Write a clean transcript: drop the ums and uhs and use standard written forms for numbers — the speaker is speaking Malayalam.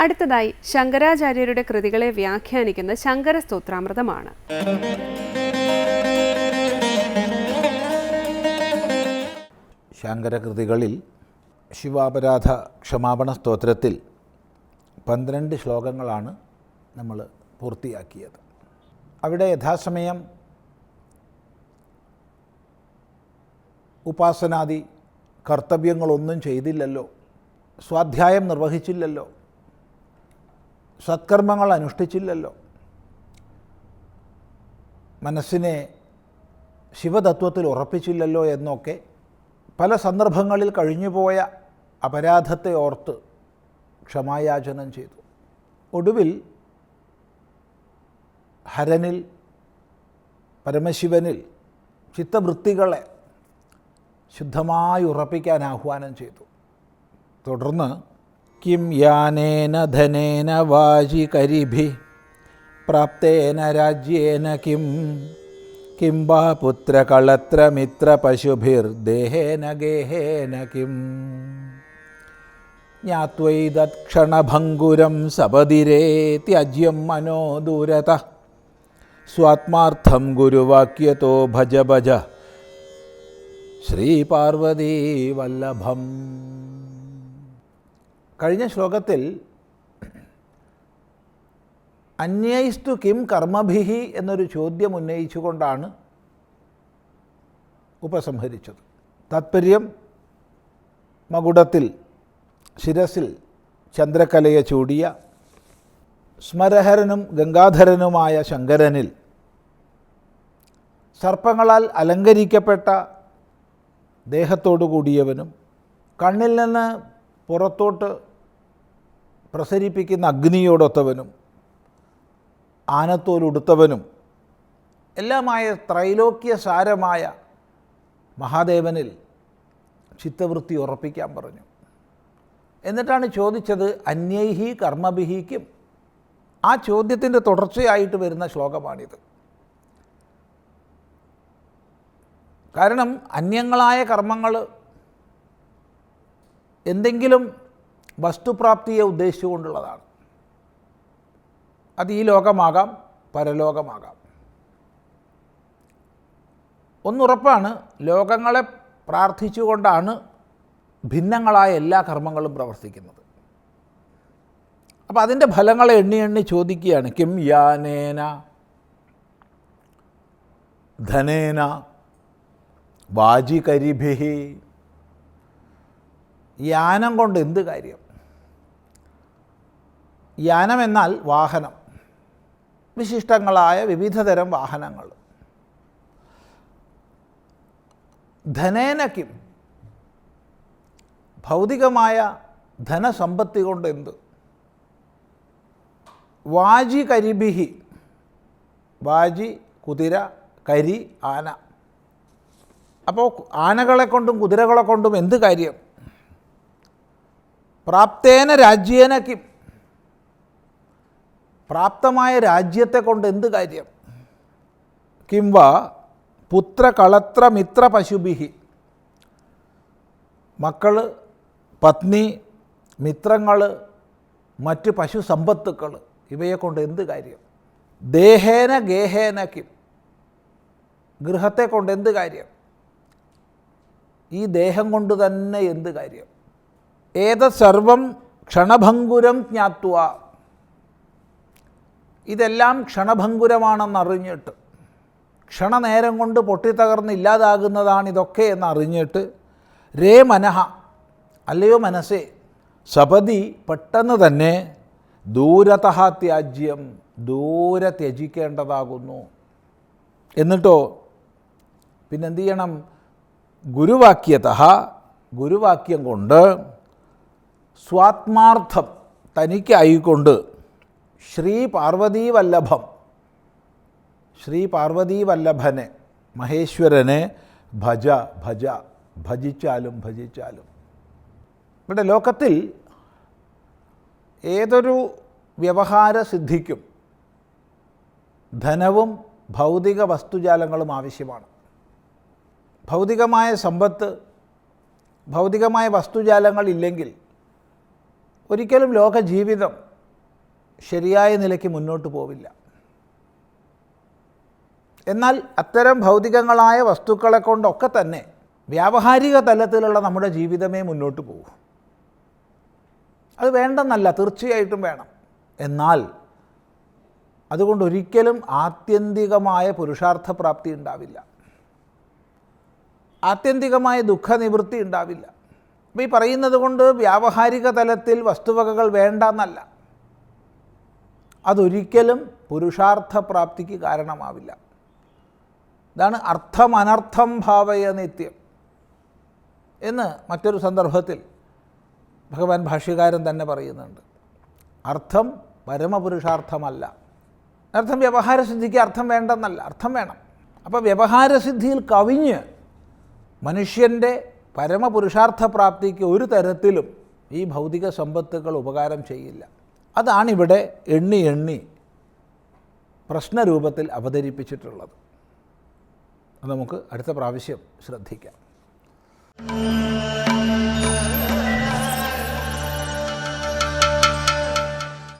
അടുത്തതായി ശങ്കരാചാര്യരുടെ കൃതികളെ വ്യാഖ്യാനിക്കുന്ന ശങ്കരസ്തോത്രാമൃതമാണ്. ശങ്കരകൃതികളിൽ ശിവാപരാധ ക്ഷമാപണ സ്തോത്രത്തിൽ 12 ശ്ലോകങ്ങളാണ് നമ്മൾ പൂർത്തിയാക്കിയത്. അവിടെ യഥാസമയം ഉപാസനാദി കർത്തവ്യങ്ങളൊന്നും ചെയ്തില്ലല്ലോ, സ്വാധ്യായം നിർവഹിച്ചില്ലല്ലോ, സത്കർമ്മങ്ങൾ അനുഷ്ഠിച്ചില്ലല്ലോ, മനസ്സിനെ ശിവതത്വത്തിൽ ഉറപ്പിച്ചില്ലല്ലോ എന്നൊക്കെ പല സന്ദർഭങ്ങളിൽ കഴിഞ്ഞുപോയ അപരാധത്തെ ഓർത്ത് ക്ഷമായാചനം ചെയ്തു. ഒടുവിൽ ഹരനിൽ, പരമശിവനിൽ ചിത്തവൃത്തികളെ ശുദ്ധമായി ഉറപ്പിക്കാൻ ആഹ്വാനം ചെയ്തു. തുടർന്ന് കിം യാനേന ധനേന വാചി കരിഭി പ്രാപ്തേന രാജ്യേന കിം വാ പുത്രകളത്രമിത്ര പശുഭിർദേഹേന ഗേഹേന കിം ജ്ഞാത്വൈതത്ക്ഷണഭംഗുരം സപതിരേ ത്യജ്യം മനോ ദൂരതഃ സ്വാത്മാർത്ഥം ഗുരുവാക്യതോ ഭജ ഭജ ശ്രീപാർവതീ വല്ലഭം. കഴിഞ്ഞ ശ്ലോകത്തിൽ അന്യൈസ്തു കിം കർമ്മഭിഹി എന്നൊരു ചോദ്യം ഉന്നയിച്ചുകൊണ്ടാണ് ഉപസംഹരിച്ചത്. താത്പര്യം മകുടത്തിൽ ശിരസിൽ ചന്ദ്രക്കലയെ ചൂടിയ സ്മരഹരനും ഗംഗാധരനുമായ ശങ്കരനിൽ സർപ്പങ്ങളാൽ അലങ്കരിക്കപ്പെട്ട ദേഹത്തോടു കൂടിയവനും കണ്ണിൽ നിന്ന് പുറത്തോട്ട് പ്രസരിപ്പിക്കുന്ന അഗ്നിയോടൊത്തവനും ആനത്തോലുടുത്തവനും എല്ലാമായ ത്രൈലോക്യ സാരമായ മഹാദേവനിൽ ചിത്തവൃത്തി ഉറപ്പിക്കാൻ പറഞ്ഞു. എന്നിട്ടാണ് ചോദിച്ചത് അന്യൈഹി കർമ്മഭിഹിക്കും. ആ ചോദ്യത്തിൻ്റെ തുടർച്ചയായിട്ട് വരുന്ന ശ്ലോകമാണിത്. കാരണം അന്യങ്ങളായ കർമ്മങ്ങൾ എന്തെങ്കിലും വസ്തുപ്രാപ്തിയെ ഉദ്ദേശിച്ചുകൊണ്ടുള്ളതാണ്. അത് ഈ ലോകമാകാം, പരലോകമാകാം. ഒന്നുറപ്പാണ്, ലോകങ്ങളെ പ്രാർത്ഥിച്ചുകൊണ്ടാണ് ഭിന്നങ്ങളായ എല്ലാ കർമ്മങ്ങളും പ്രവർത്തിക്കുന്നത്. അപ്പോൾ അതിൻ്റെ ഫലങ്ങളെ എണ്ണി എണ്ണി ചോദിക്കുകയാണ്. കിം യാനേന ധനേന വാജികരിഭിഹി. യാനം കൊണ്ട് എന്ത് കാര്യം? യാനം എന്നാൽ വാഹനം, വിശിഷ്ടങ്ങളായ വിവിധതരം വാഹനങ്ങൾ. ധനേന കിം, ഭൗതികമായ ധനസമ്പത്തി കൊണ്ട് എന്ത്? വാജി കരിഭിഹി, വാജി കുതിര, കരി ആന. അപ്പോൾ ആനകളെ കൊണ്ടും കുതിരകളെ കൊണ്ടും എന്ത് കാര്യം? പ്രാപ്തേന രാജ്യേന കിം, പ്രാപ്തമായ രാജ്യത്തെ കൊണ്ട് എന്ത് കാര്യം? കിം വാ പുത്രകളത്ര മിത്ര പശുഭിഹി, മക്കൾ, പത്നി, മിത്രങ്ങൾ, മറ്റ് പശു സമ്പത്തുക്കൾ, ഇവയെ കൊണ്ട് എന്ത് കാര്യം? ദേഹേന ഗേഹേന കിം, ഗൃഹത്തെ കൊണ്ട് എന്ത് കാര്യം? ഈ ദേഹം കൊണ്ട് തന്നെ എന്ത് കാര്യം? ഏതത് സർവം ക്ഷണഭംഗുരം ജ്ഞാത്വ, ഇതെല്ലാം ക്ഷണഭംഗുരമാണെന്നറിഞ്ഞിട്ട്, ക്ഷണനേരം കൊണ്ട് പൊട്ടിത്തകർന്ന് ഇല്ലാതാകുന്നതാണിതൊക്കെ എന്നറിഞ്ഞിട്ട്, രേ മനഃ, അല്ലയോ മനസ്സേ, സപതി, പെട്ടെന്ന് തന്നെ, ദൂരതഃ ത്യാജ്യം, ദൂരെ ത്യജിക്കേണ്ടതാകുന്നു. എന്നിട്ടോ പിന്നെന്ത് ചെയ്യണം? ഗുരുവാക്യതഃ, ഗുരുവാക്യം കൊണ്ട്, സ്വാത്മാർത്ഥം, തനിക്കായിക്കൊണ്ട്, ശ്രീ പാർവതീ വല്ലഭം, ശ്രീ പാർവതീ വല്ലഭനെ, മഹേശ്വരനെ ഭജ ഭജ, ഭജിച്ചാലും ഭജിച്ചാലും. ഇവിടെ ലോകത്തിൽ ഏതൊരു വ്യവഹാര സിദ്ധിക്കും ധനവും ഭൗതിക വസ്തുജാലങ്ങളും ആവശ്യമാണ്. ഭൗതികമായ സമ്പത്ത്, ഭൗതികമായ വസ്തുജാലങ്ങൾ ഇല്ലെങ്കിൽ ഒരിക്കലും ലോകജീവിതം ശരിയായ നിലയ്ക്ക് മുന്നോട്ട് പോവില്ല. എന്നാൽ അത്തരം ഭൗതികങ്ങളായ വസ്തുക്കളെ കൊണ്ടൊക്കെ തന്നെ വ്യാവഹാരിക തലത്തിലുള്ള നമ്മുടെ ജീവിതമേ മുന്നോട്ട് പോകും. അത് വേണ്ടെന്നല്ല, തീർച്ചയായിട്ടും വേണം. എന്നാൽ അതുകൊണ്ട് ഒരിക്കലും ആത്യന്തികമായ പുരുഷാർത്ഥപ്രാപ്തി ഉണ്ടാവില്ല, ആത്യന്തികമായ ദുഃഖനിവൃത്തി ഉണ്ടാവില്ല. അപ്പോൾ ഈ പറയുന്നത് കൊണ്ട് വ്യാവഹാരിക തലത്തിൽ വസ്തുവകകൾ വേണ്ട എന്നല്ല, അതൊരിക്കലും പുരുഷാർത്ഥപ്രാപ്തിക്ക് കാരണമാവില്ല. ഇതാണ് അർത്ഥം അനർത്ഥം ഭാവയ നിത്യം എന്ന് മറ്റൊരു സന്ദർഭത്തിൽ ഭഗവാൻ ഭാഷ്യകാരൻ തന്നെ പറയുന്നുണ്ട്. അർത്ഥം പരമപുരുഷാർത്ഥമല്ല. അർത്ഥം വ്യവഹാരസിദ്ധിക്ക് അർത്ഥം വേണ്ടെന്നല്ല, അർത്ഥം വേണം. അപ്പോൾ വ്യവഹാരസിദ്ധിയിൽ കവിഞ്ഞ് മനുഷ്യൻ്റെ പരമപുരുഷാർത്ഥപ്രാപ്തിക്ക് ഒരു തരത്തിലും ഈ ഭൗതിക സമ്പത്തുകൾ ഉപകാരം ചെയ്യില്ല. അതാണിവിടെ എണ്ണി എണ്ണി പ്രശ്നരൂപത്തിൽ അവതരിപ്പിച്ചിട്ടുള്ളത്. അത് നമുക്ക് അടുത്ത പ്രാവശ്യം ശ്രദ്ധിക്കാം.